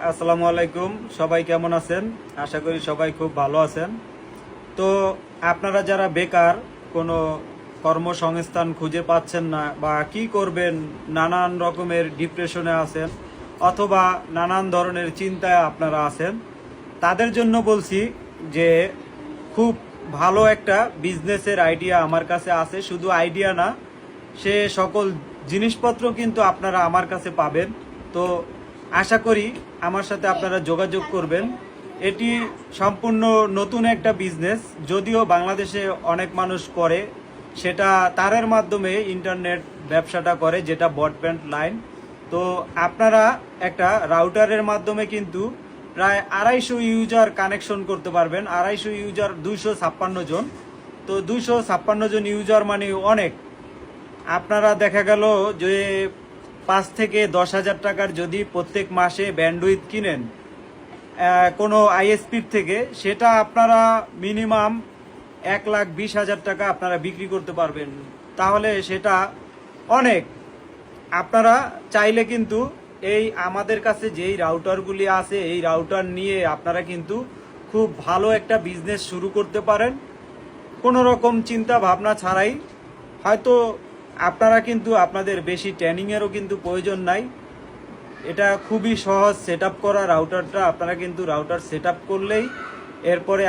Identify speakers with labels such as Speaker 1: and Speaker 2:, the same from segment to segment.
Speaker 1: আসসালামু আলাইকুম। সবাই কেমন আছেন? আশা করি সবাই খুব ভালো আছেন। তো আপনারা যারা বেকার, কোনো কর্মসংস্থান খুঁজে পাচ্ছেন না বা কি করবেন, নানান রকমের ডিপ্রেশনে আছেন অথবা নানান ধরনের চিন্তায় আপনারা আছেন, তাদের জন্য বলছি যে খুব ভালো একটা বিজনেসের আইডিয়া আমার কাছে আছে। শুধু আইডিয়া না, সে সকল জিনিসপত্র কিন্তু আপনারা আমার কাছে পাবেন। তো আশা করি আমার সাথে আপনারা যোগাযোগ করবেন। এটি সম্পূর্ণ নতুন একটা বিজনেস, যদিও বাংলাদেশে অনেক মানুষ করে, সেটা তারের মাধ্যমে ইন্টারনেট ব্যবসাটা করে, যেটা ব্রডব্যান্ড লাইন। তো আপনারা একটা রাউটারের মাধ্যমে কিন্তু প্রায় 250 ইউজার কানেকশন করতে পারবেন। 250 ইউজার 256 জন। তো 256 জন ইউজার মানে অনেক। আপনারা দেখা গেল যে 5 থেকে 10 হাজার টাকার যদি প্রত্যেক মাসে ব্যান্ডউইথ কিনেন কোনো আইএসপির থেকে, সেটা আপনারা মিনিমাম 1,20,000 টাকা আপনারা বিক্রি করতে পারবেন। তাহলে সেটা অনেক। আপনারা চাইলে কিন্তু এই আমাদের কাছে যেই রাউটারগুলি আছে, এই রাউটার নিয়ে আপনারা কিন্তু খুব ভালো একটা বিজনেস শুরু করতে পারেন কোনো রকম চিন্তা ভাবনা ছাড়াই। হয়তো আপনারা কিন্তু আপনাদের বেশি ট্রেনিংয়েরও কিন্তু প্রয়োজন নাই। এটা খুবই সহজ সেট আপ করা রাউটারটা। আপনারা কিন্তু রাউটার সেট আপ করলেই এরপরে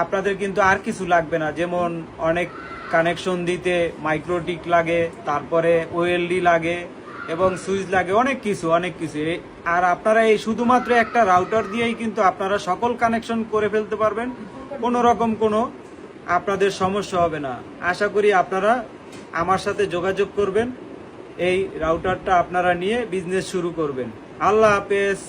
Speaker 1: আপনাদের কিন্তু আর কিছু লাগবে না। যেমন অনেক কানেকশন দিতে মাইক্রোটিক লাগে, তারপরে ওএলডি লাগে এবং সুইচ লাগে, অনেক কিছু। আর আপনারা এই শুধুমাত্র একটা রাউটার দিয়েই কিন্তু আপনারা সকল কানেকশন করে ফেলতে পারবেন। কোনো রকম কোনো আপনাদের সমস্যা হবে না। আশা করি আপনারা আমার সাথে যোগাযোগ করবেন, এই রাউটারটা আপনারা নিয়ে বিজনেস শুরু করবেন। আল্লাহ হাফেজ।